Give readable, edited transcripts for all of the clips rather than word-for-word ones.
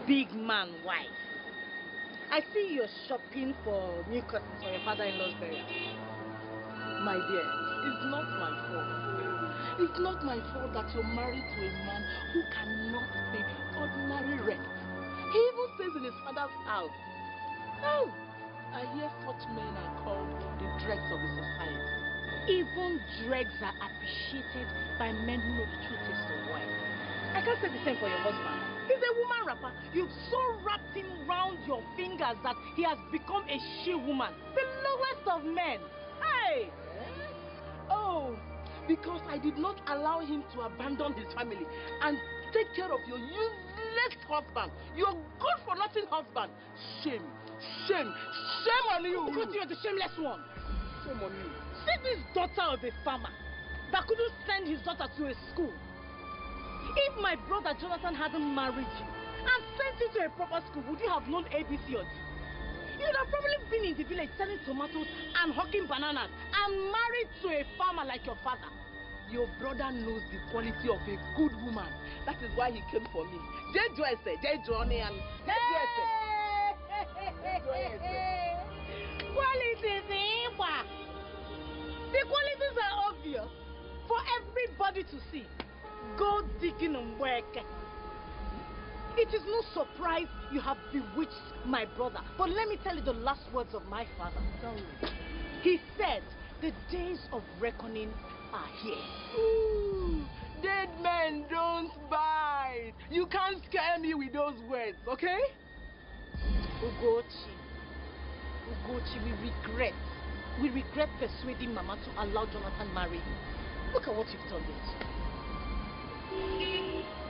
Big man wife. I see you're shopping for new curtains for your father-in-law's burial. My dear, it's not my fault. It's not my fault that you're married to a man who cannot pay ordinary rent. He even stays in his father's house. Oh, I hear such men are called the dregs of the society. Even dregs are appreciated by men who know the true taste of wine. I can't say the same for your husband. He's a woman rapper. You've so wrapped him round your fingers that he has become a she-woman. The lowest of men. Hey! Oh, because I did not allow him to abandon his family and take care of your useless husband. Your good-for-nothing husband. Shame. Shame. Shame on you. Because you're the shameless one. Shame on you. See this daughter of a farmer that couldn't send his daughter to a school. If my brother Jonathan hadn't married you and sent you to a proper school, would you have known ABC or D? You'd have probably been in the village selling tomatoes and hawking bananas and married to a farmer like your father. Your brother knows the quality of a good woman. That is why he came for me. Qualities, the qualities are obvious for everybody to see. Go digging on work. It is no surprise you have bewitched my brother. But let me tell you the last words of my father. He said, the days of reckoning are here. Ooh, dead men don't bite. You can't scare me with those words, okay? Ugochi, we regret persuading Mama to allow Jonathan marry you. Look at what you've done it.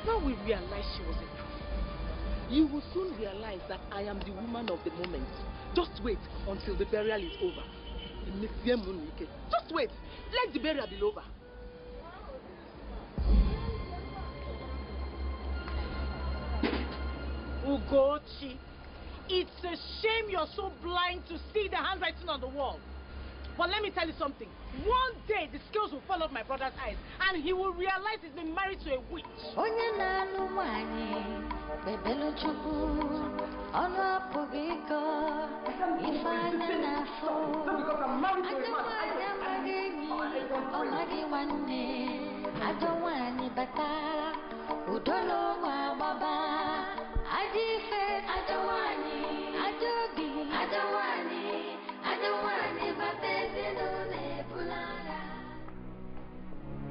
Now we realize she was a prophet. You will soon realize that I am the woman of the moment. Just wait until the burial is over. Just wait. Let the burial be over. Ugochi, it's a shame you're so blind to see the handwriting on the wall. But let me tell you something. One day the scales will fall off my brother's eyes and he will realize he's been married to a witch.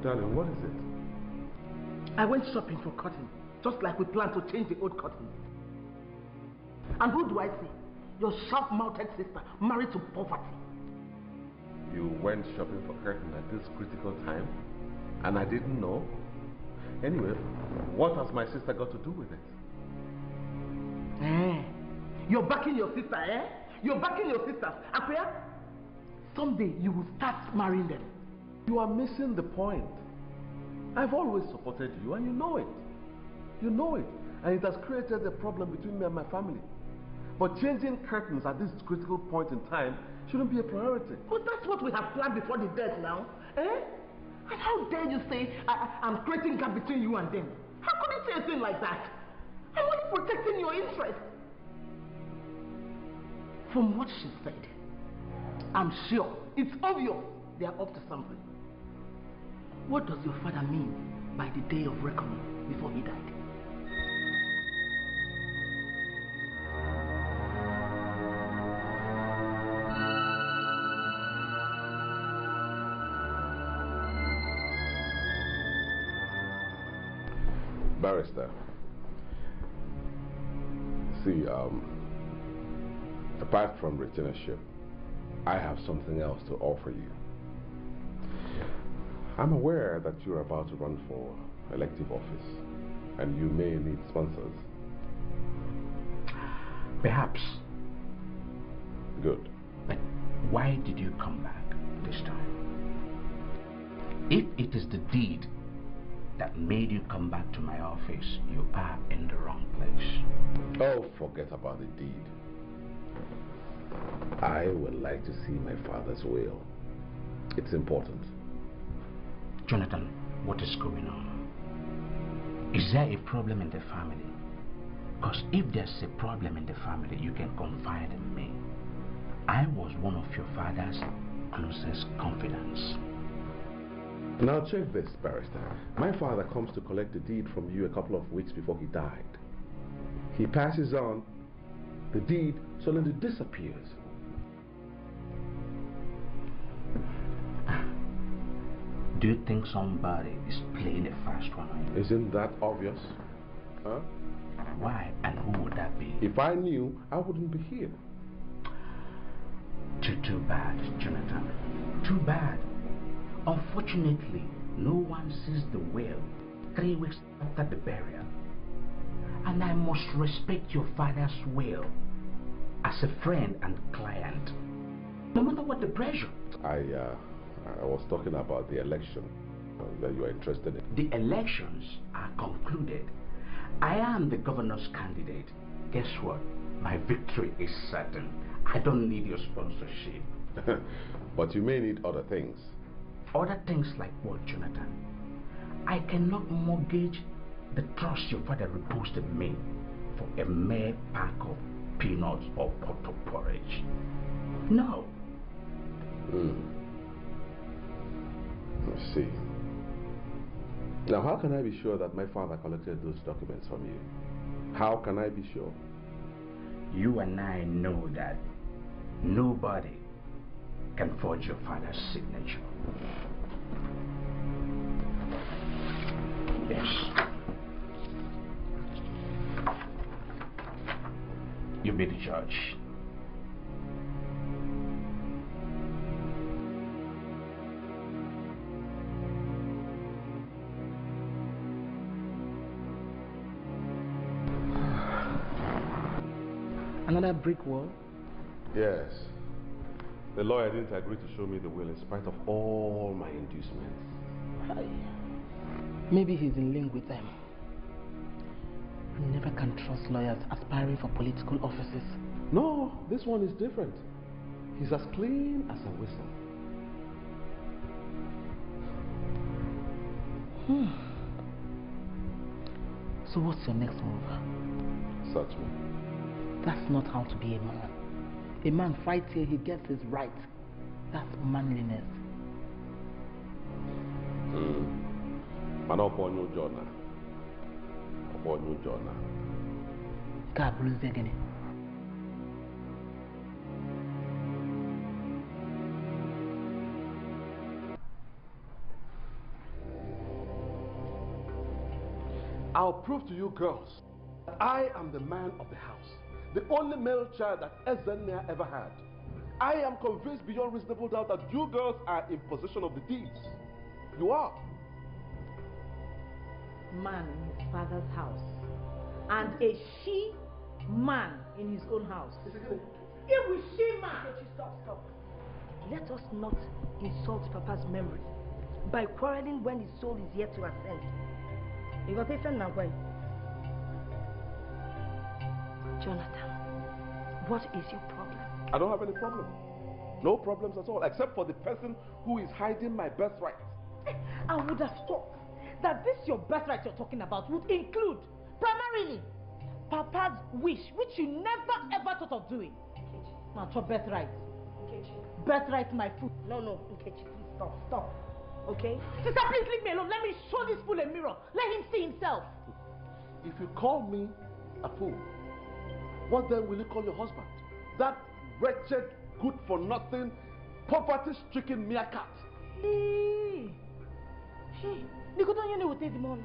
Darling, what is it? I went shopping for cotton, just like we planned to change the old cotton. And who do I see? Your sharp-mouthed sister, married to poverty. You went shopping for curtain at this critical time, and I didn't know? Anyway, what has my sister got to do with it? You're backing your sister, eh? You're backing your sisters. Akuya, someday you will start marrying them. You are missing the point. I've always supported you and you know it. You know it. And it has created a problem between me and my family. But changing curtains at this critical point in time shouldn't be a priority. But that's what we have planned before the death now. Eh? And how dare you say I'm creating gap between you and them? How could you say a thing like that? I'm only protecting your interest. From what she said, I'm sure, it's obvious, they are up to something. What does your father mean by the day of reckoning before he died? Barrister, see, apart from retainership, I have something else to offer you. I'm aware that you're about to run for elective office and you may need sponsors. Perhaps. Good. But why did you come back this time? If it is the deed that made you come back to my office, you are in the wrong place. Oh, forget about the deed. I would like to see my father's will. It's important. Jonathan, what is going on? Is there a problem in the family? Because if there's a problem in the family, you can confide in me. I was one of your father's closest confidants. Now check this, Barrister. My father comes to collect the deed from you a couple of weeks before he died. He passes on, the deed suddenly disappears. Do you think somebody is playing a fast one on you? Isn't that obvious? Huh? Why and who would that be? If I knew, I wouldn't be here. Too bad, Jonathan. Too bad. Unfortunately, no one sees the will 3 weeks after the burial. And I must respect your father's will as a friend and client, no matter what the pressure. I was talking about the election that you are interested in. The elections are concluded. I am the governor's candidate. Guess what? My victory is certain. I don't need your sponsorship. But you may need other things. Other things like what, Jonathan? I cannot mortgage the trust your father reposed in me for a mere pack of peanuts or pot of porridge. No. I see. Now, how can I be sure that my father collected those documents from you? How can I be sure? You and I know that nobody can forge your father's signature. Yes. You be the judge. Another brick wall? Yes. The lawyer didn't agree to show me the will in spite of all my inducements. Maybe he's in link with them. You never can trust lawyers aspiring for political offices. No, this one is different. He's as clean as a whistle. So what's your next move? Search me. That's not how to be a man. A man fights till he gets his right. That's manliness. Man upon your journal. Upon your journal. I'll prove to you girls that I am the man of the house. The only male child that Ezenia ever had. I am convinced beyond reasonable doubt that you girls are in possession of the deeds. You are. Man in his father's house. And a she man in his own house. It will shame man. Stop. Let us not insult Papa's memory by quarreling when his soul is yet to ascend. You got it now, boy. Jonathan, what is your problem? I don't have any problem. No problems at all, except for the person who is hiding my birthright. I would have thought that this your birthright you're talking about would include, primarily, Papa's wish, which you never ever thought of doing. Not your birthright. Birthright my food. No, Nkechi, please stop. Okay? Sister, please leave me alone. Let me show this fool a mirror. Let him see himself. If you call me a fool, what then will you call your husband? That wretched, good-for-nothing, poverty-stricken meerkat. Hey, Nikodon, will take the money.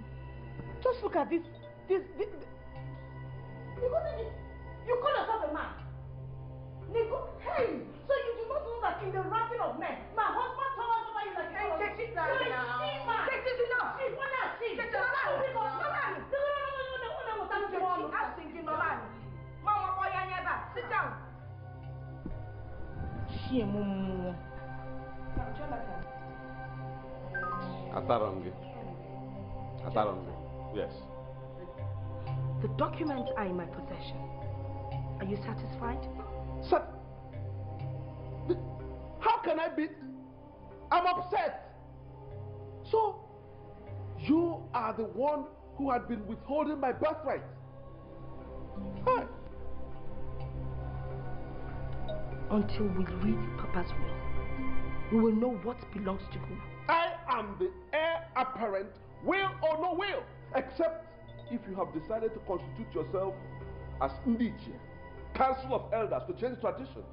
Just look at this. Nikodon, you call yourself a man. Hey, so you do not know that in the ranking of men, my husband told us about you like a man. Take this enough. Sit down. Atarangi. Yes. The documents are in my possession. Are you satisfied? Sir, how can I be? I'm upset. So, you are the one who had been withholding my birthright. Hi. Until we read Papa's will, we will know what belongs to who. I am the heir apparent, will or no will, except if you have decided to constitute yourself as Ndichie, Council of Elders, to change tradition.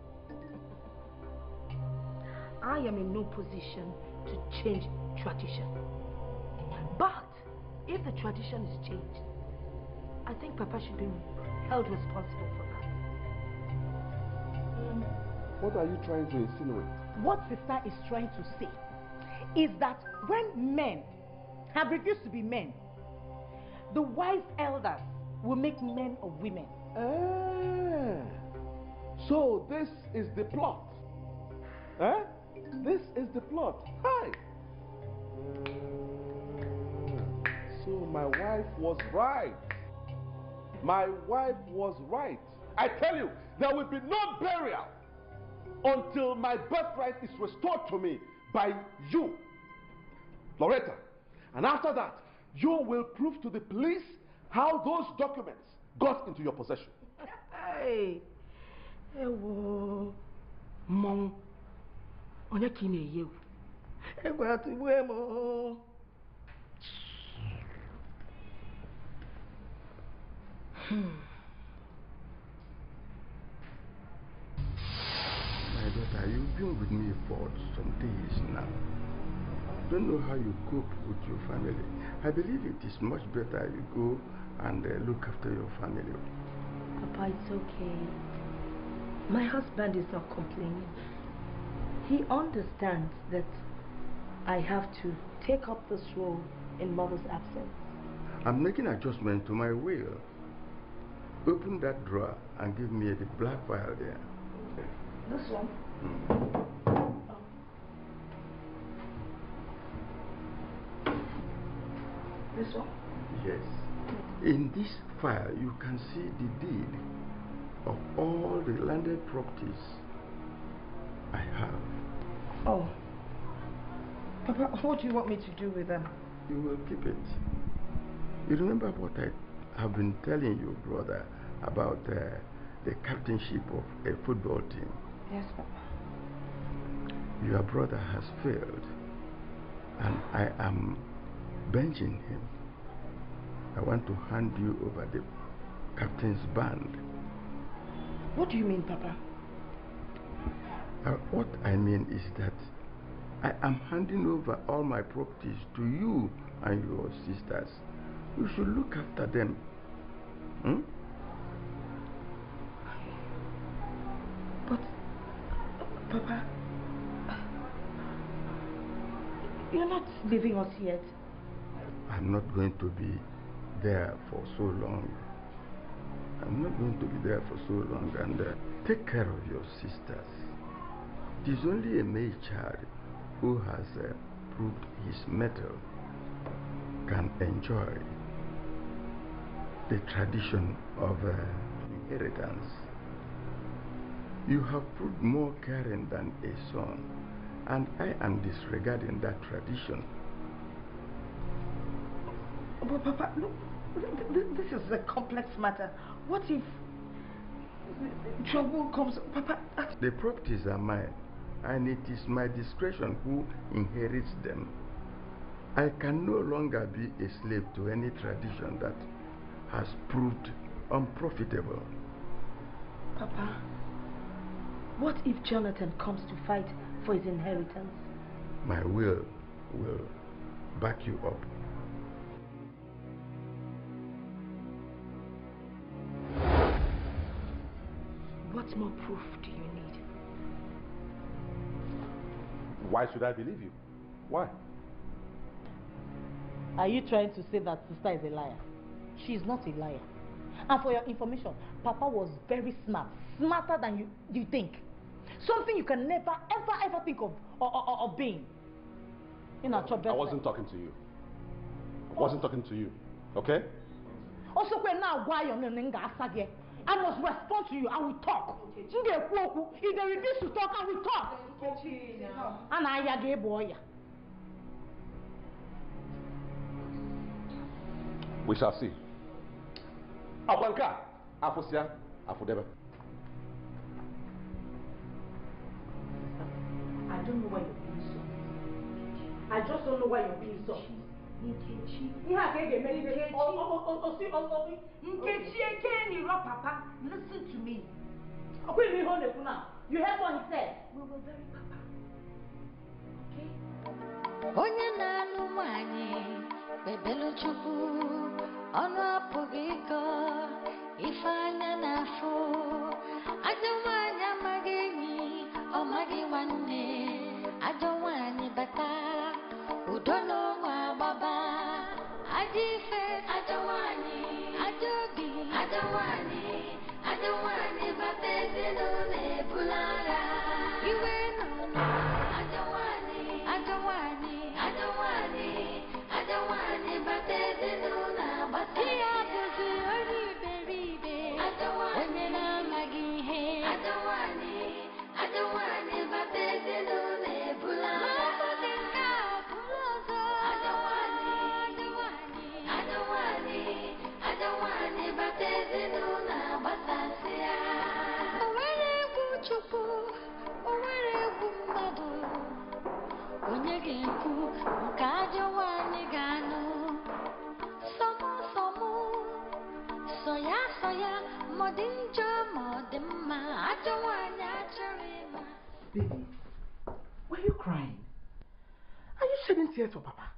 I am in no position to change tradition. But if the tradition is changed, I think Papa should be held responsible for that. What are you trying to insinuate? What sister is trying to say is that when men have refused to be men, the wise elders will make men of women. So this is the plot. This is the plot. Hi. So my wife was right. My wife was right. I tell you, there will be no burial until my birthright is restored to me by you, Loretta. And after that, you will prove to the police how those documents got into your possession. Hey, Mom, on a kine you. My daughter, you've been with me for some days now. Don't know how you cope with your family. I believe it is much better you go and look after your family. Papa, it's okay. My husband is not complaining. He understands that I have to take up this role in Mother's absence. I'm making adjustment to my will. Open that drawer and give me the black file there. This one? This one? Yes. In this file, you can see the deed of all the landed properties I have. Oh. Papa, what do you want me to do with them? You will keep it. You remember what I have been telling you, brother, about the captainship of a football team? Yes, Papa. Your brother has failed, and I am benching him. I want to hand you over the captain's band. What do you mean, Papa? What I mean is that I am handing over all my properties to you and your sisters. You should look after them. But, Papa, you're not leaving us yet. I'm not going to be there for so long. I'm not going to be there for so long, and take care of your sisters. It is only a male child who has proved his mettle can enjoy the tradition of inheritance. You have proved more caring than a son, and I am disregarding that tradition. But Papa, look, this is a complex matter. What if trouble comes? Papa, the properties are mine, and it is my discretion who inherits them. I can no longer be a slave to any tradition that has proved unprofitable. Papa, what if Jonathan comes to fight for his inheritance? My will back you up. What more proof do you need? Why should I believe you? Why? Are you trying to say that sister is a liar? She is not a liar. And for your information, Papa was very smart. Smarter than you think. Something you can never, ever think of being. I wasn't talking to you. I wasn't talking to you. Okay? Also, now why you're not I must respond to you. I will talk. If they refuse to talk, I will talk. And I am a boy. We shall see. Abanka, Afosia, Afodeba. I don't know why you're being so. I just don't know why you're being so. Papa, listen to me. You heard what he said. We were very Papa. Okay? Onyana numani, bebelu chuku, ono pogiko, ifanya nafu, adawanya mageni, omagi wane, adawanya bata, udono wa baba, adife, adawani, adobi, adawani, batezi no ne bulara, iwe no adawani, batezi no na bata, iya buzi oribe, onyena magihe, adawani, batezi no ne bulara, adawani, batezi no na batasia, owere buchuku, owere bumbadu, onyege ku, nkajawani ganu, somu, soya, modimma, ajawani acharima. Baby, why are you crying? Are you shedding tears for Papa?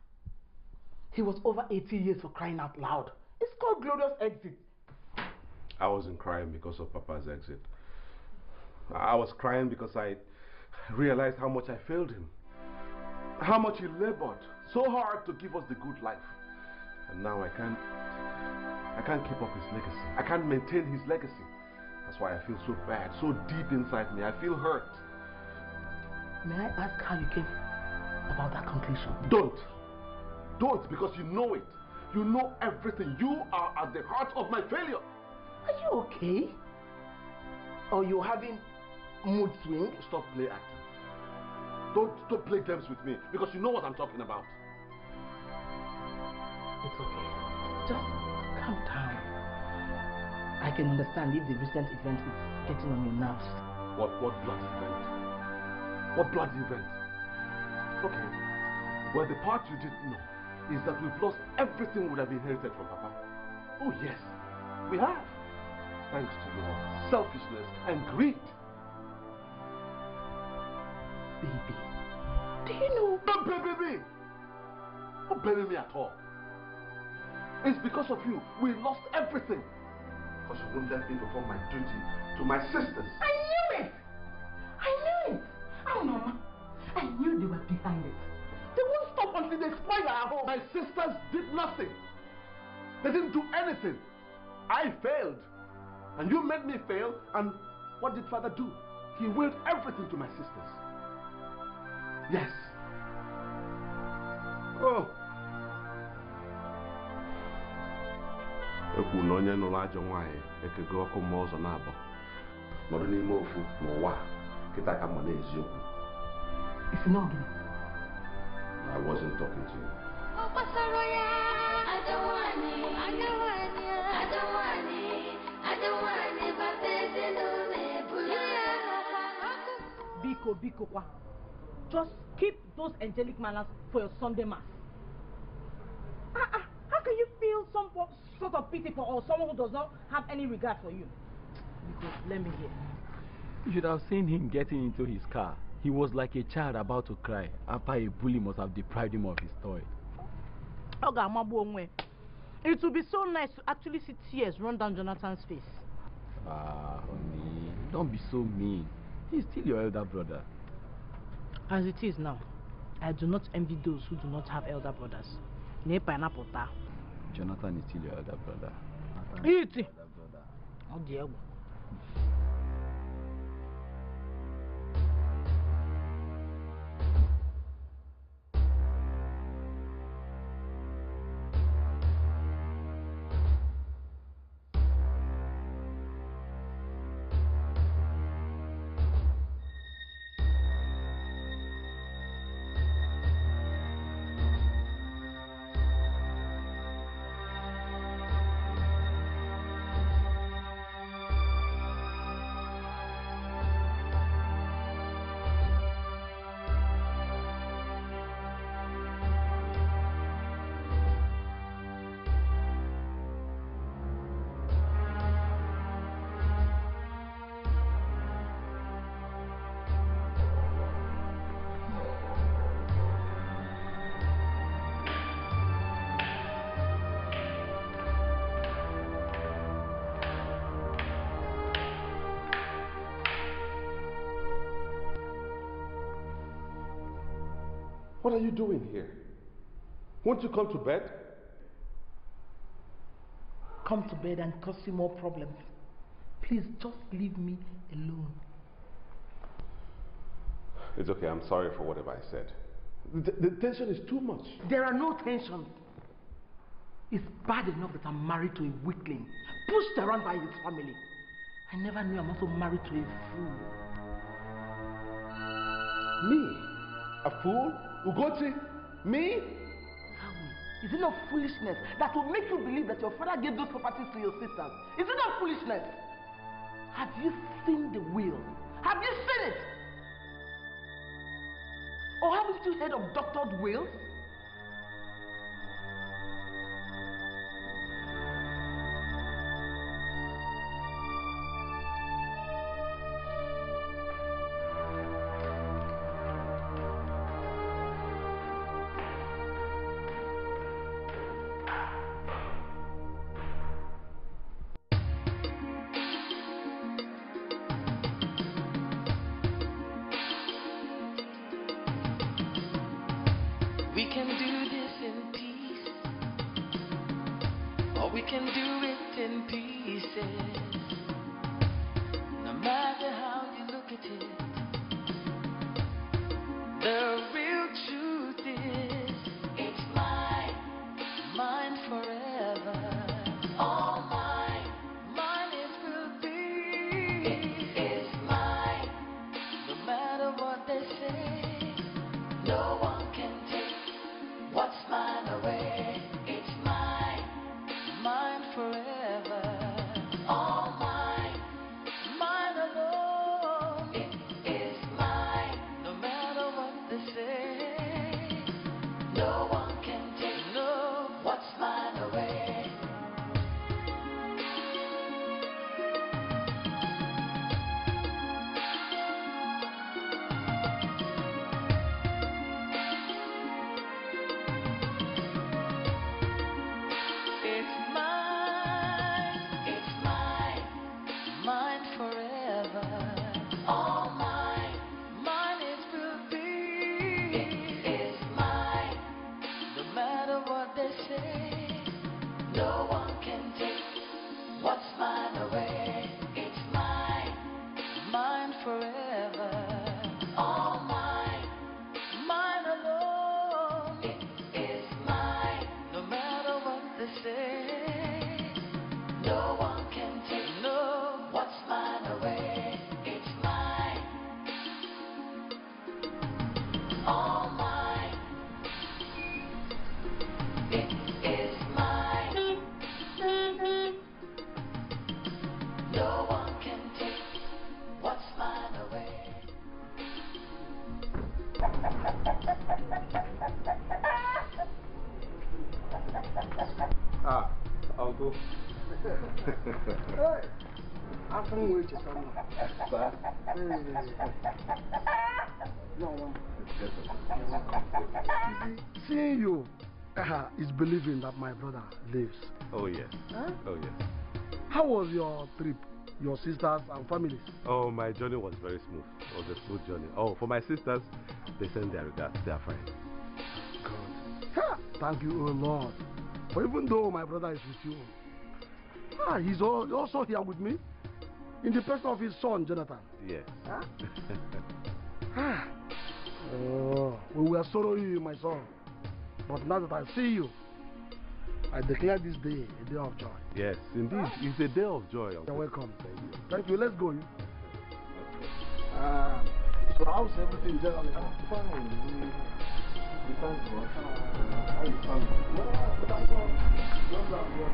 He was over 80 years for crying out loud. It's called glorious exit. I wasn't crying because of Papa's exit. I was crying because I realized how much I failed him. How much he labored so hard to give us the good life. And now I can't keep up his legacy. I can't maintain his legacy. That's why I feel so bad, so deep inside me. I feel hurt. May I ask how you came about that conclusion? Don't, because you know it. You know everything. You are at the heart of my failure. Are you okay? Or you're having mood swing? Stop play acting. Don't play games with me, because you know what I'm talking about. It's okay. Just calm down. I can understand if the recent event is getting on your nerves. What bloody event? What bloody event? Okay. Well, the part you didn't know is that we've lost everything we have inherited from Papa. Oh yes, we have. Thanks to your selfishness and greed. Baby, do you know? Don't bury me! Don't bury me at all. It's because of you we lost everything. Because you wouldn't let me perform my duty to my sisters. I knew it! Oh, Mama, I knew they were behind it. They won't stop until they spoil our home. My sisters did nothing. They didn't do anything. I failed. And you made me fail, and what did father do? He willed everything to my sisters. Yes. Oh. Ekwu na onye nụrụ ajọ nwaanyị ekego ọkụ mmụọ ọzọ na-abọ nọrọ n'ime ofu n'ụwa kịta ka mma n'eziokwu. It's not good. I wasn't talking to you. I don't want it. I don't want it. I don't want it. I don't want it. But there's no Biko, Biko, kwa. Just keep those angelic manners for your Sunday mass. How can you feel some sort of pity for someone who does not have any regard for you? Because let me hear. You should have seen him getting into his car. He was like a child about to cry after a bully must have deprived him of his toy. It would be so nice to actually see tears run down Jonathan's face. Ah, honey, don't be so mean. He's still your elder brother. As it is now, I do not envy those who do not have elder brothers. Jonathan is still your elder brother. Eat it! Oh dear. What are you doing here? Won't you come to bed? Come to bed and cause you more problems. Please just leave me alone. It's okay, I'm sorry for whatever I said. The tension is too much. There are no tensions. It's bad enough that I'm married to a weakling, pushed around by his family. I never knew I'm also married to a fool. Me? A fool? Ugoti? Me? Is it not foolishness that will make you believe that your father gave those properties to your sisters? Is it not foolishness? Have you seen the will? Have you seen it? Or haven't you heard of doctored wills? We can do this in peace, or we can do it in pieces. No matter how you look at it, the real truth is it's mine, mine forever. All mine, mine it will be. It is mine, no matter what they say. No one can take what's mine away. It's mine, mine forever. All mine, mine alone. It is mine, no matter what they say. No one can take what's mine away. No one can take what's mine away. Uncle. Hey! I can't wait to come. Sir? Seeing you is believing that my brother lives. Oh, yes. Huh? Oh, yes. How was your trip? Your sisters and families? Oh, my journey was very smooth. It was a smooth journey. Oh, for my sisters, they send their regards. They are fine. Good. Thank you, oh Lord. For even though my brother is with you, he's also here with me in the person of his son, Jonathan. Yes. Oh, we were sorrowing, my son. But now that I see you, I declare this day a day of joy. Yes, indeed. It's a day of joy. You're welcome. Thank you. Let's go. So how's everything generally? Fine. We thank God. How you feel? But I'm sorry. Just that we are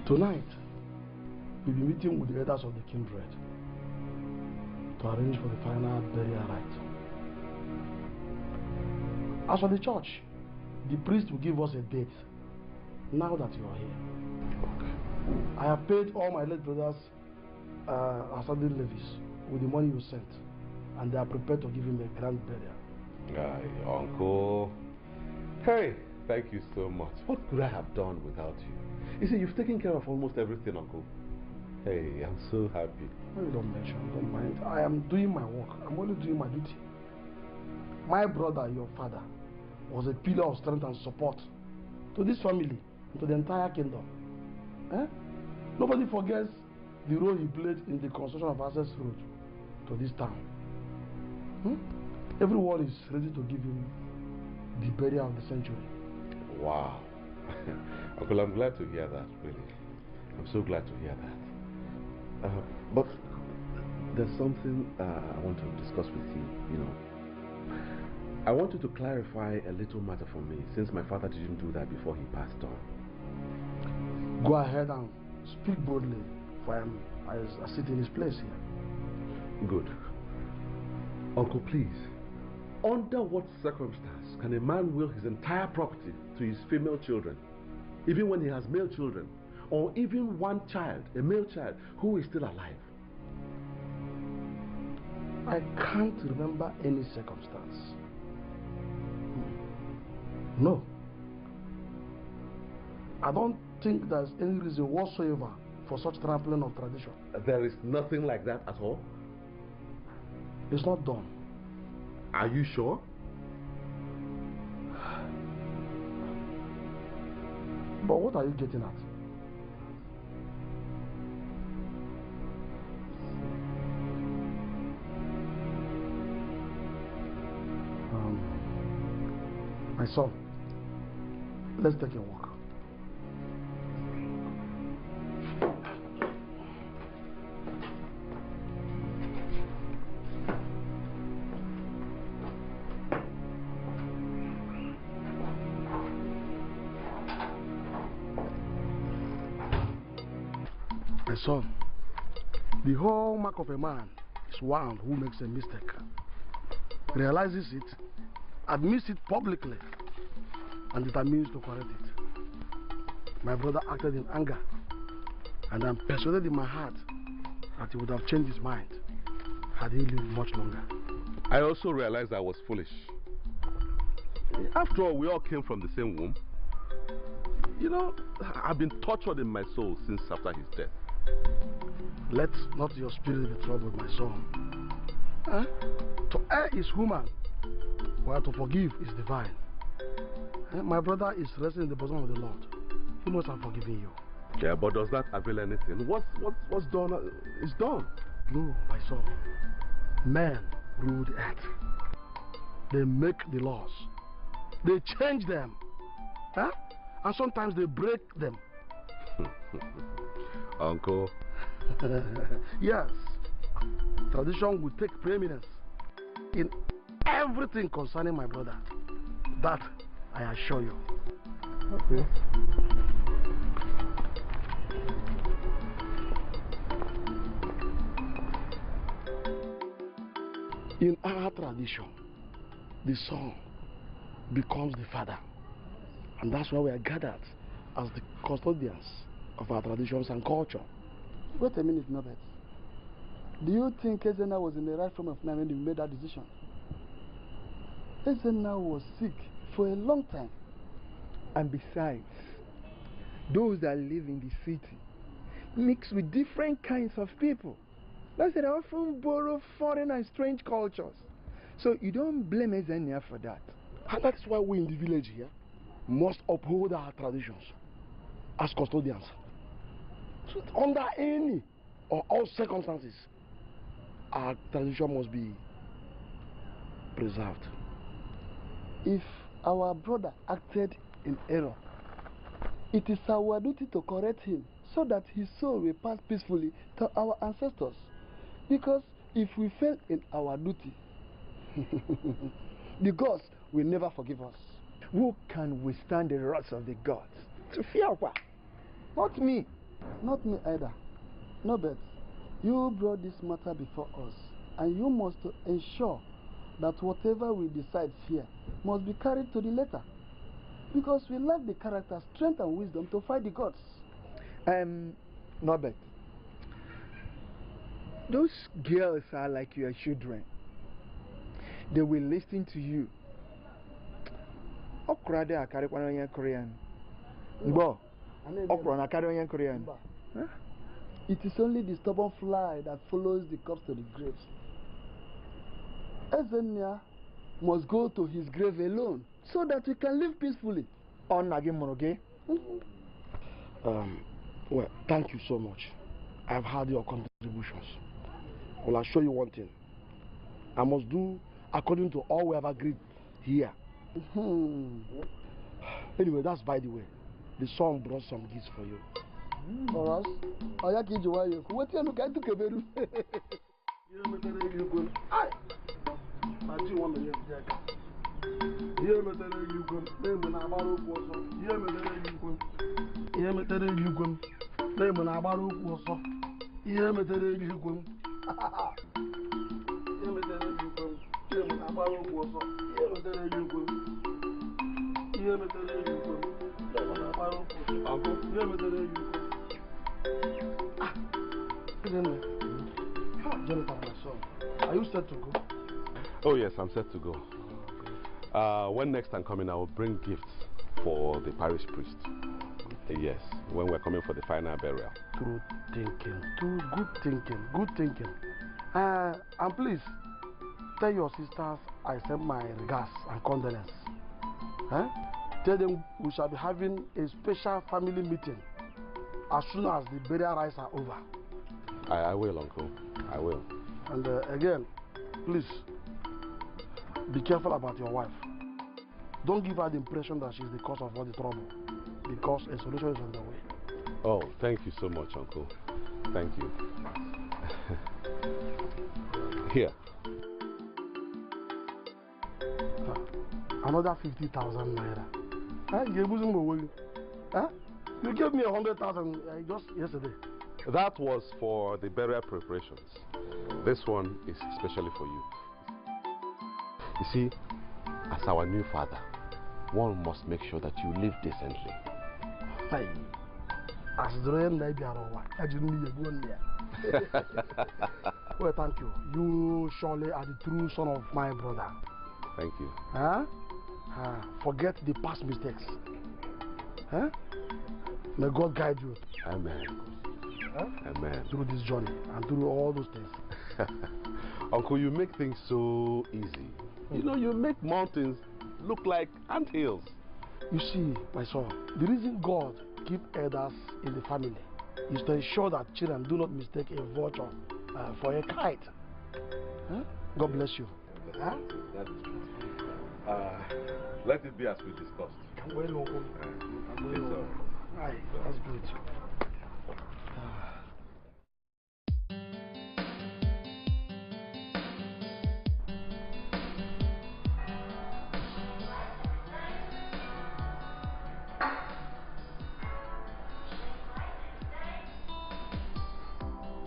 tonight, we'll be meeting with the elders of the kindred to arrange for the final burial rite. As for the church, the priest will give us a date now that you are here. Okay. I have paid all my late brothers outstanding levies with the money you sent, and they are prepared to give him a grand burial. Aye, Uncle. Hey, thank you so much. What could I have done without you? You see, you've taken care of almost everything, Uncle. Hey, I'm so happy. No, you don't mention, don't mind. I am doing my work. I'm only doing my duty. My brother, your father, was a pillar of strength and support to this family and to the entire kingdom. Nobody forgets the role he played in the construction of Access Road to this town. Everyone is ready to give him the burial of the century. Wow. Uncle, I'm glad to hear that, really. I'm so glad to hear that. But there's something I want to discuss with you, you know. I want you to clarify a little matter for me, since my father didn't do that before he passed on. Go ahead and speak boldly, for I sit in his place here. Good. Uncle, please, under what circumstance can a man will his entire property to his female children, even when he has male children, or even one child, a male child, who is still alive? I can't remember any circumstance. No. I don't think there's any reason whatsoever for such trampling of tradition. There is nothing like that at all? It's not done. Are you sure? But what are you getting at? My son, let's take a walk. My son, the hallmark of a man is one who makes a mistake, realizes it, admits it publicly, and determines to correct it. My brother acted in anger, and I'm persuaded in my heart that he would have changed his mind had he lived much longer. I also realized I was foolish. After all, we all came from the same womb. You know, I've been tortured in my soul since after his death. Let not your spirit be troubled, my son. To err is human, while to forgive is divine. My brother is resting in the bosom of the Lord. He must have forgiven you. Yeah, but does that avail anything? What's done is done. No, my son. Men rule the earth. They make the laws. They change them. And sometimes they break them. Uncle. Yes. Tradition will take preeminence in everything concerning my brother. That I assure you. Okay. In our tradition, the son becomes the father. And that's why we are gathered as the custodians of our traditions and culture. Wait a minute, Norbert. Do you think Ezenna was in the right frame of mind when you made that decision? Ezenna was sick for a long time. And besides, those that live in the city mix with different kinds of people. That's why they often borrow foreign and strange cultures. So you don't blame Ezenna for that. And that's why we in the village here must uphold our traditions as custodians. So under any or all circumstances, our tradition must be preserved. If our brother acted in error, it is our duty to correct him so that his soul will pass peacefully to our ancestors. Because if we fail in our duty, the gods will never forgive us. Who can withstand the wrath of the gods? Tufiakwa. Not me. Not me either. Norbert, you brought this matter before us, and you must ensure that whatever we decide here must be carried to the letter. Because we lack the character, strength, and wisdom to fight the gods. Norbert, those girls are like your children. They will listen to you. Okrade akari kwa Korean. Bo, okra na akari Korean. It is only the stubborn fly that follows the corpse to the graves. Ezenna must go to his grave alone so that we can live peacefully. On Nagimoroge. Well, thank you so much. I've heard your contributions. Well, I'll show you one thing. I must do according to all we have agreed here. Anyway, that's by the way. The son brought some gifts for you. For us? Oyaki Jowayo. What you look at to Keberu? Are you set to go? Oh yes, I'm set to go. When next I'm coming, I will bring gifts for the parish priest. Yes, when we're coming for the final burial. True thinking, good thinking. And please, tell your sisters I send my regards and condolences. Tell them we shall be having a special family meeting as soon as the burial rites are over. I will, Uncle. I will. And again, please, be careful about your wife. Don't give her the impression that she's the cause of all the trouble, because a solution is on the way. Oh, thank you so much, Uncle. Thank you. Here. Another 50,000 naira. You gave me 100,000 just yesterday. That was for the burial preparations. This one is especially for you. You see, as our new father, one must make sure that you live decently. Well, thank you. You surely are the true son of my brother. Thank you. Forget the past mistakes. May God guide you. Amen. Amen. Through this journey and through all those things. Uncle, you make things so easy. You know, you make mountains look like anthills. You see, my son, the reason God keeps elders in the family is to ensure that children do not mistake a vulture for a kite. God bless you. That is true. Let it be as we discussed. It's all right. That's good.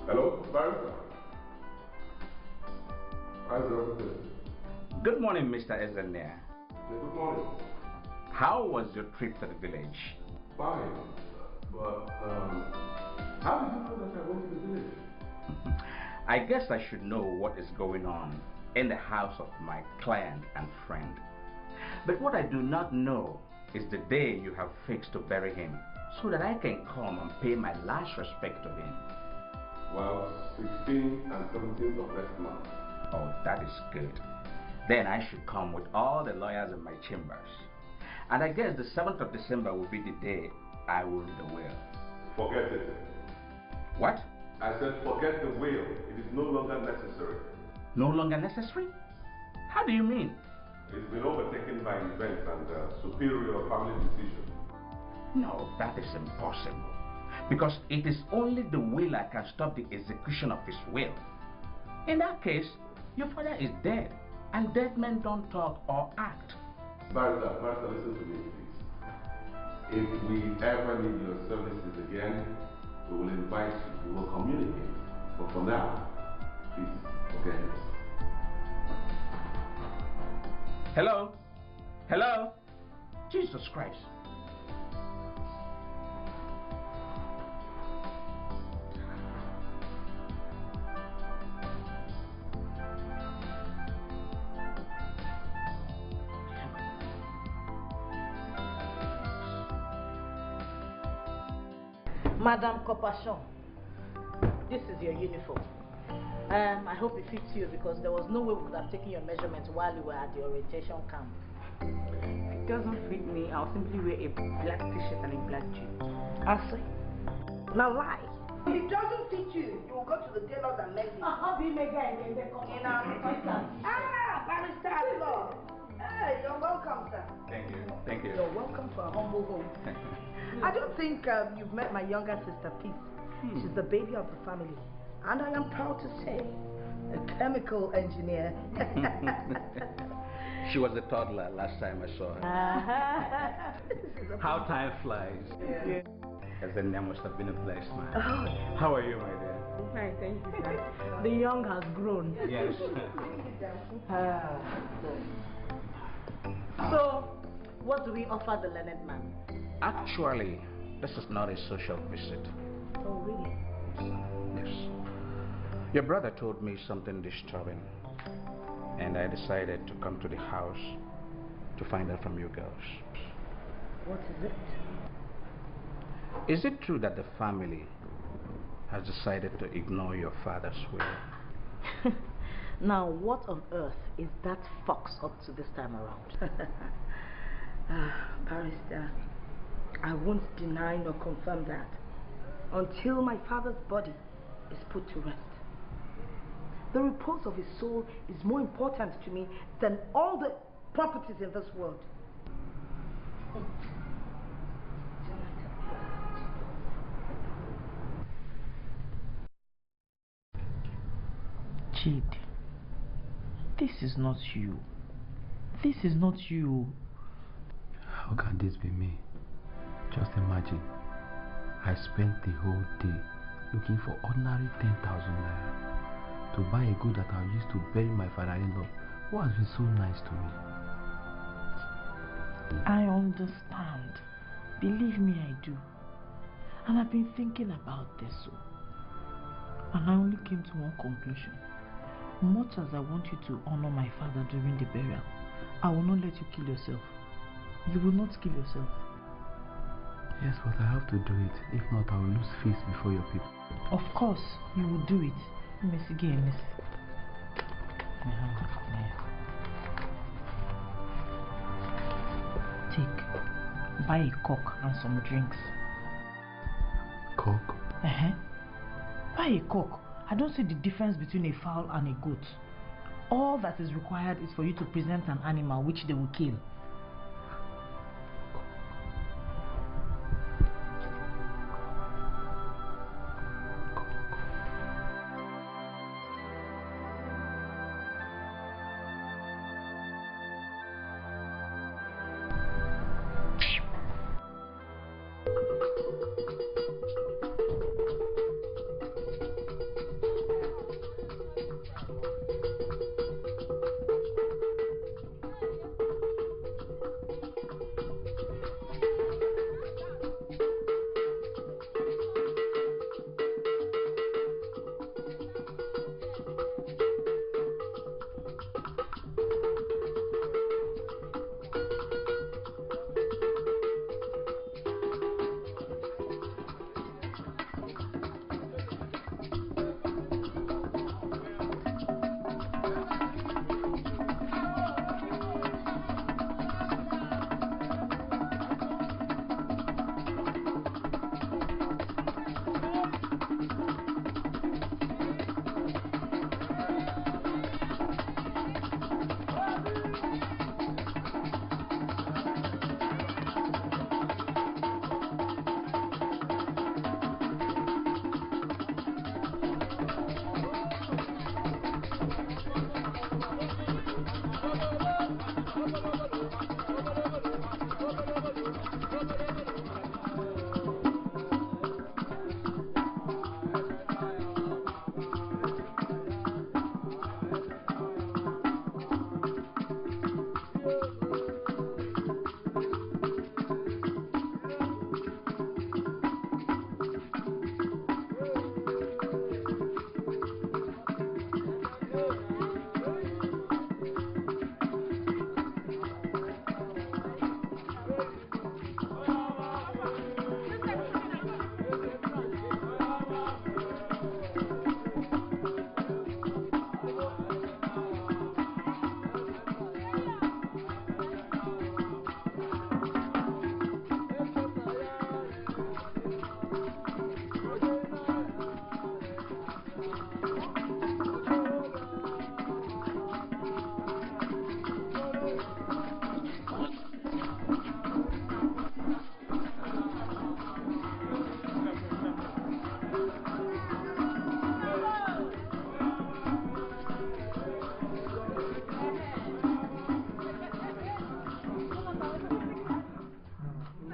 Hello, Barrister? How's everything? Good morning, Mr. Ezenea. Good morning. How was your trip to the village? Fine. But, how did you know that I went to the village? I guess I should know what is going on in the house of my client and friend. But what I do not know is the day you have fixed to bury him, so that I can come and pay my last respect to him. Well, 16th and 17th of next month. Oh, that is good. Then I should come with all the lawyers in my chambers. And I guess the 7th of December will be the day I will read the will. Forget it. What? I said forget the will. It is no longer necessary. No longer necessary? How do you mean? It's been overtaken by events and superior family decision. No, that is impossible. Because it is only the will I can stop the execution of his will. In that case, your father is dead, and dead men don't talk or act. Barrister, listen to me, please. If we ever need your services again, we will invite you, we will communicate. But for now, please, forget it. Hello? Hello? Jesus Christ. Madame Copachon, this is your uniform. I hope it fits you because there was no way we could have taken your measurements while you were at the orientation camp. If it doesn't fit me, I'll simply wear a black t-shirt and a black jean. I see. Now lie. If it doesn't fit you, you will go to the tailors and make it. Barrister Law. Hey, you're welcome, sir. Thank you. Thank you. You're welcome to our humble home. I don't think you've met my younger sister, Peace. She's the baby of the family. And I am proud to say, a chemical engineer. She was a toddler last time I saw her. How time flies. Yeah. Ezenea must have been a blessed man. Oh. How are you, my dear? Hi, thank you, sir. The young has grown. Yes. So, what do we offer the learned man? Actually, this is not a social visit. Oh, really? Yes. Your brother told me something disturbing, and I decided to come to the house to find out from you girls. What is it? Is it true that the family has decided to ignore your father's will? Now, what on earth is that fox up to this time around? Barrister, I won't deny nor confirm that until my father's body is put to rest. The repose of his soul is more important to me than all the properties in this world. Chidi, this is not you. This is not you. How can this be me? Just imagine. I spent the whole day looking for ordinary 10,000 naira to buy a good that I used to bury my father-in-law, who has been so nice to me. I understand. Believe me, I do. And I've been thinking about this. And I only came to one conclusion. Much as I want you to honor my father during the burial, I will not let you kill yourself. You will not kill yourself. Yes, but I have to do it. If not, I will lose face before your people. Of course, you will do it. Miss again, Miss. Take. Buy a cock and some drinks. Cock? Buy a cock. I don't see the difference between a fowl and a goat. All that is required is for you to present an animal which they will kill.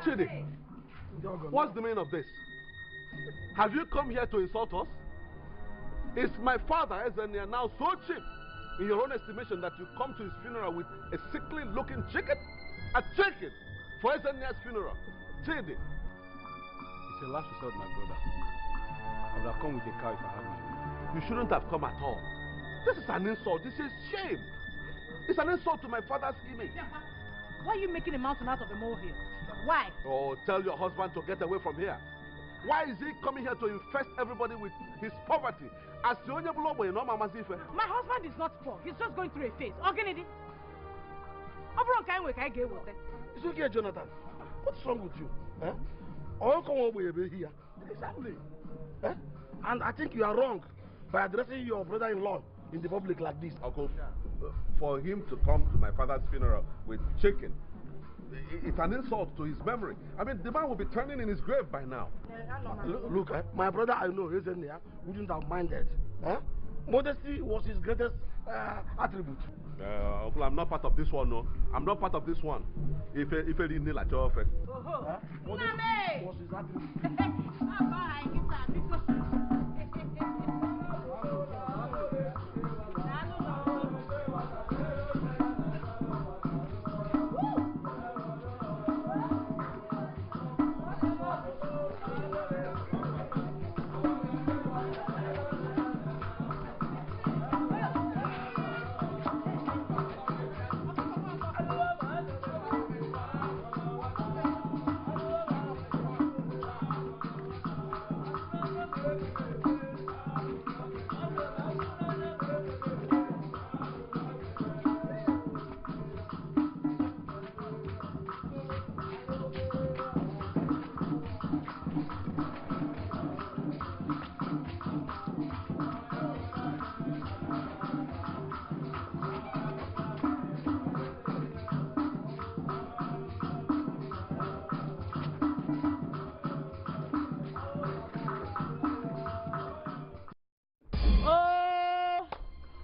Chidi, what's the meaning of this? Have you come here to insult us? Is my father, Ezenia, now so cheap in your own estimation that you come to his funeral with a sickly looking chicken? A chicken for Ezenia's funeral? Chidi. It's a last resort, my brother. I would have come with a cow if I had my way. You shouldn't have come at all. This is an insult. This is shame. It's an insult to my father's image. Why are you making a mountain out of a molehill? Why? Oh, tell your husband to get away from here. Why is he coming here to infest everybody with his poverty? As the only boy, no mama zife. My husband is not poor. He's just going through a phase. It's okay, Jonathan. What's wrong with you? Eh? Uncle will be here. Exactly. Eh? And I think you are wrong by addressing your brother-in-law in the public like this. Uncle, for him to come to my father's funeral with chicken, it's an insult to his memory. I mean, the man will be turning in his grave by now. Look, my brother, I know, wouldn't have minded. Eh? Modesty was his greatest attribute. Uncle, I'm not part of this one, no. I'm not part of this one. If he didn't like your offer. Modesty was his attribute.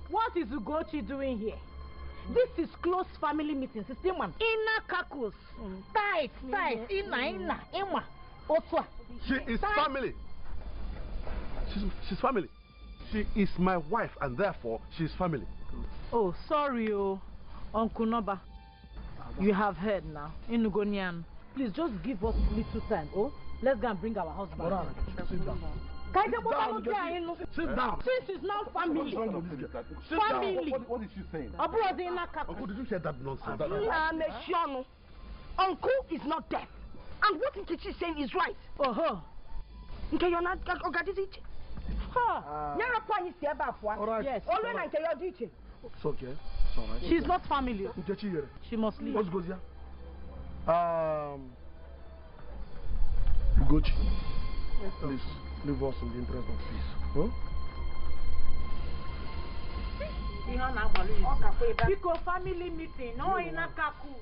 What is Ugochi doing here? This is close family meeting. System one. Inna kakus. Tight. Inna. Emma. Otwa. She is family. She's family. She is my wife, and therefore she is family. Oh, sorry, Uncle Noba. You have heard now. Inugonian. Please just give us little time. Oh, let's go and bring our husband. Sit down. Sit down. This is not family. Family. What is she saying? Uncle, did you hear that nonsense? Uncle is not deaf. And what Nkechi is saying is right. Okay, you're not Ogadizich. Yes. It's okay. It's all right. She's not family. She must leave. What's good here? Ugochi, please leave us in the interest of peace. Huh? Because family meeting, no in a kaku.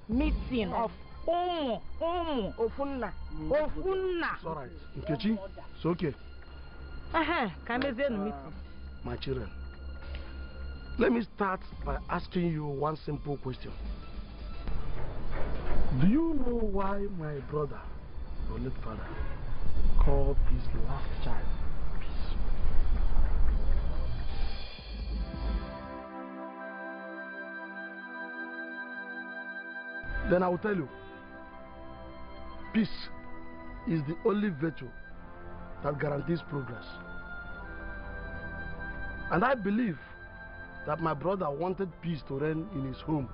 Meeting of Ofunna. It's all right. Nkechi, it's okay. My children, let me start by asking you one simple question. Do you know why my brother, your late father, called his last child Peace? Then I will tell you. Peace is the only virtue that guarantees progress. And I believe that my brother wanted peace to reign in his home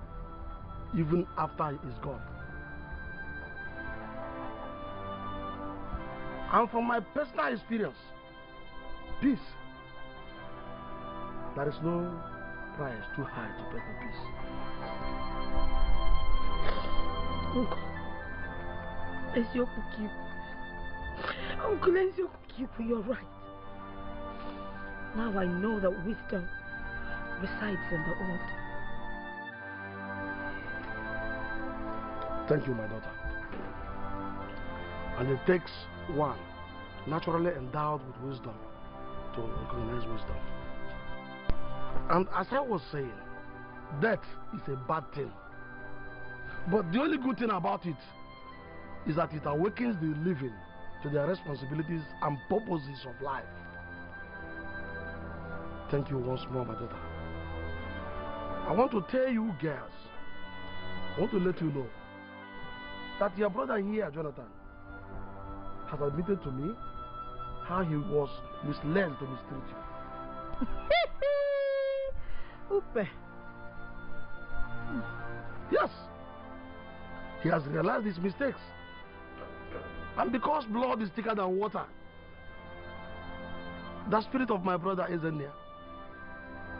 even after he is gone. And from my personal experience, peace, there is no price too high to pay for peace. Uncle Ezioku, you're right. Now I know that wisdom resides in the old. Thank you, my daughter. And it takes one naturally endowed with wisdom to recognize wisdom. And as I was saying, death is a bad thing. But the only good thing about it is that it awakens the living to their responsibilities and purposes of life. Thank you once more, my daughter. I want to tell you girls, I want to let you know that your brother here, Jonathan, has admitted to me how he was misled to mistreat you. Upe. Yes. He has realized his mistakes. And because blood is thicker than water, the spirit of my brother Ezenia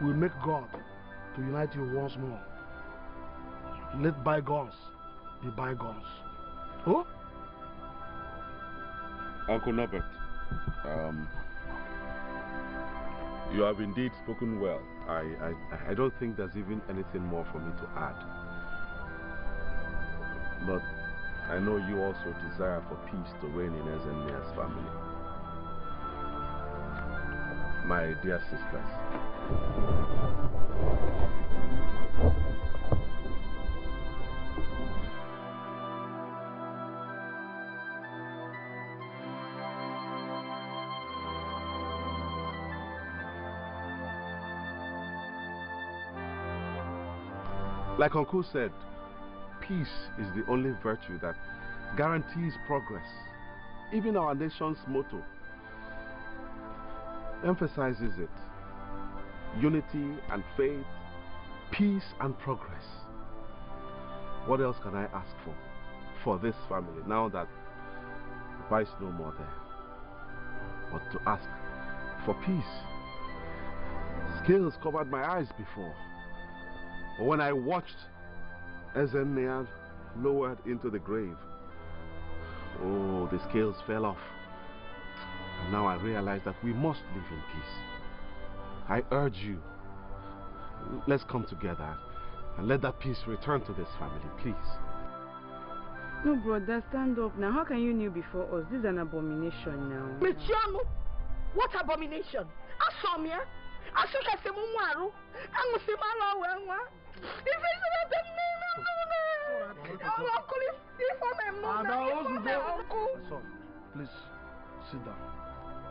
will make God to unite you once more. Let bygones be bygones. Oh? Uncle Norbert, you have indeed spoken well. I don't think there's even anything more for me to add. But I know you also desire for peace to reign in Ezenia's family. My dear sisters, like Uncle said, peace is the only virtue that guarantees progress. Even our nation's motto emphasizes it. Unity and faith, peace and progress. What else can I ask for this family now that Papa is no more there? But to ask for peace. Scales covered my eyes before. But when I watched Ezenia lowered into the grave, oh, the scales fell off. And now I realize that we must live in peace. I urge you, let's come together and let that peace return to this family, please. No, brother, stand up now. How can you kneel before us? This is an abomination now. Michiano, what abomination? Asomia, Asuka Semumaru, Amusimala. Son, please sit down.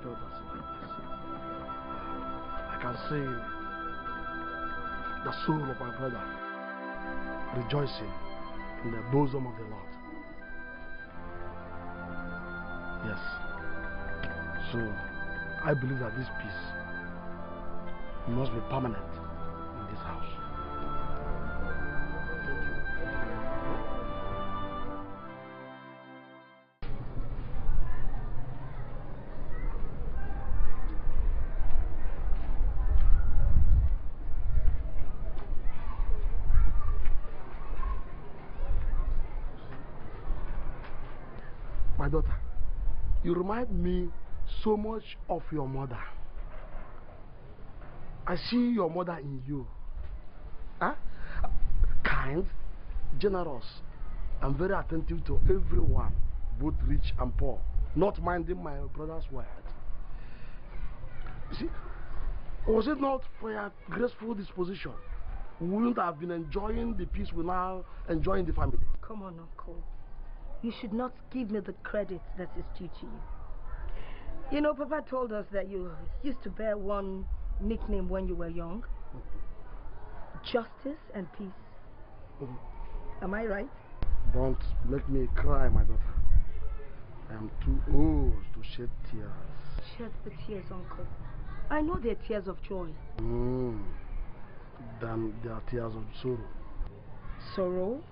Daughter, sit down, please. I can see the soul of my brother rejoicing in the bosom of the Lord. Yes. So, I believe that this peace must be permanent in this house. My daughter, you remind me so much of your mother. I see your mother in you. Huh? Kind, generous, and very attentive to everyone, both rich and poor, not minding my brother's word. You see, was it not for your graceful disposition, we wouldn't have been enjoying the peace we now enjoy in the family. Come on, Uncle. You should not give me the credit that is due to you. You know, Papa told us that you used to bear one nickname when you were young. Justice and peace. Am I right? Don't make me cry, my daughter. I am too old to shed tears. Shed the tears, Uncle. I know they're tears of joy. Then they are tears of sorrow. Sorrow?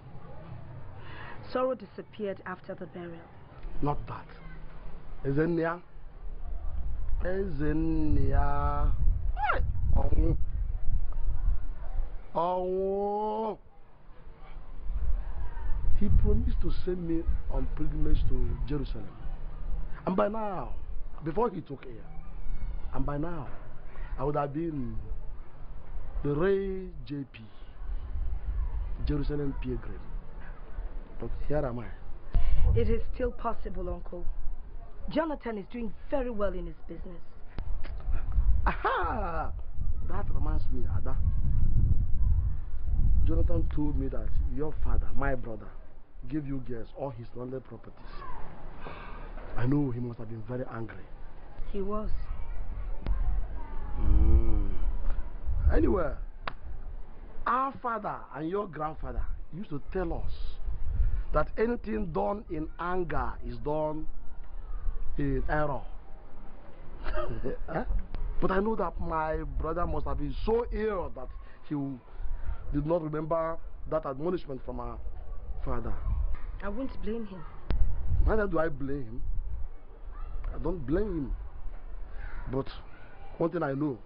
Sorrow disappeared after the burial. Not that. Ezenia. Ezenia. Oh. He promised to send me on pilgrimage to Jerusalem. And by now, before he took air, and by now, I would have been the Ray JP, Jerusalem pilgrim. But here am I, It is still possible, Uncle. Jonathan is doing very well in his business. Aha! That reminds me, Ada. Jonathan told me that your father, my brother, gave you girls all his landed properties. I know he must have been very angry. He was. Anyway, our father and your grandfather used to tell us that anything done in anger is done in error. But I know that my brother must have been so ill that he did not remember that admonishment from our father. I won't blame him. Neither do I blame him. I don't blame him. But one thing I know,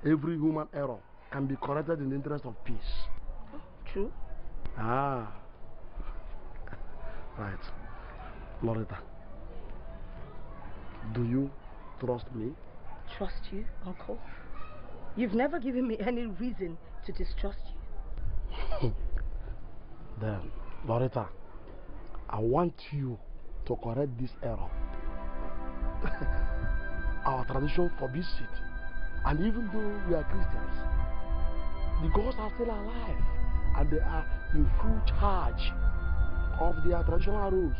every human error can be corrected in the interest of peace. Oh, true. Ah. Right. Loretta, do you trust me? Trust you, Uncle? You've never given me any reason to distrust you. Then, Loretta, I want you to correct this error. Our tradition forbids it. And even though we are Christians, the gods are still alive and they are in full charge of their traditional rules.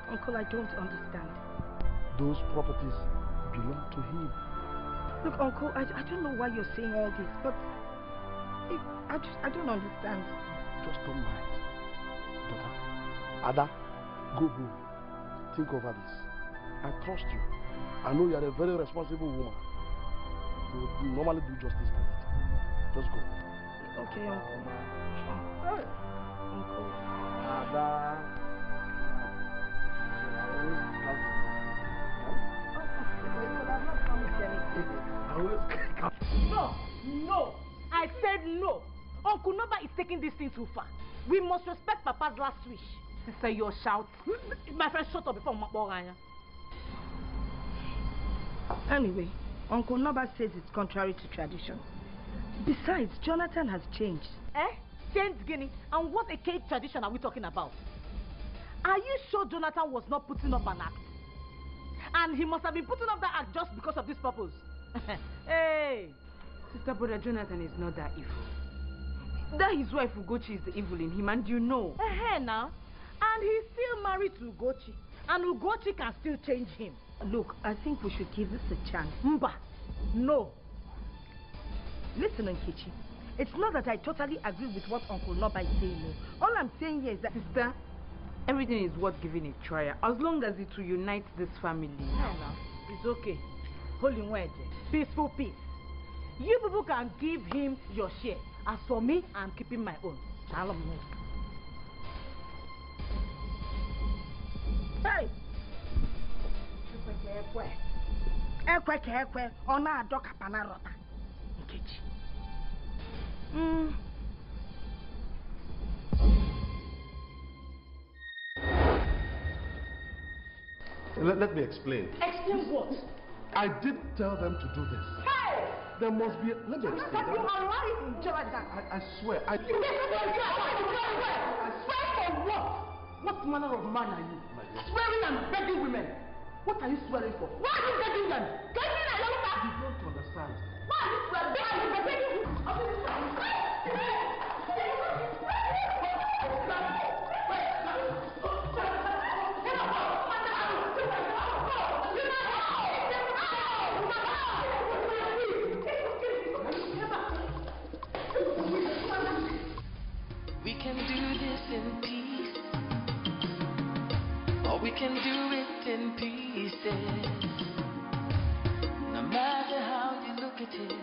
Uncle, I don't understand. Those properties belong to him. Look, Uncle, I don't know why you're saying all this, but I don't understand. Just don't mind. Daughter, Ada, go home. Think over this. I trust you. I know you are a very responsible woman. You normally do justice for it. Just go. Okay, Uncle. Hey. Uncle. Ada. No! I said no! Uncle Noba is taking this thing too far. We must respect Papa's last wish. Sister, your shout. My friend, shut up before Maboganya. Anyway, Uncle Noba says it's contrary to tradition. Besides, Jonathan has changed. Changed, Guinea? And what a cake tradition are we talking about? Are you sure Jonathan was not putting up an act? And he must have been putting up that act just because of this purpose. Hey! Sister, brother Jonathan is not that evil. That his wife Ugochi is the evil in him, and you know. Now. And he's still married to Ugochi. And Ugochi can still change him. Look, I think we should give this a chance. Mba, no. Listen, Nkechi. It's not that I totally agree with what Uncle Noba is saying. No. All I'm saying here is that... Sister, everything is worth giving a try, as long as it will unite this family. No. It's okay. Holy word. Peaceful peace. You people can give him your share. As for me, I'm keeping my own. Shalom. Hey! Ekwe. Ona adoka panarota. Nkechi. Let me explain. Explain what? I did tell them to do this. Hey! There must be. Let me explain. You are lying in Jonathan. I swear. You swear for what? What manner of man are you? Swearing and begging women. What are you swearing for? Why are you begging them? Can you not know that? You don't understand. Why are you swearing? Why are you begging? We can do this in peace, or we can do it in pieces. No matter how you look at it,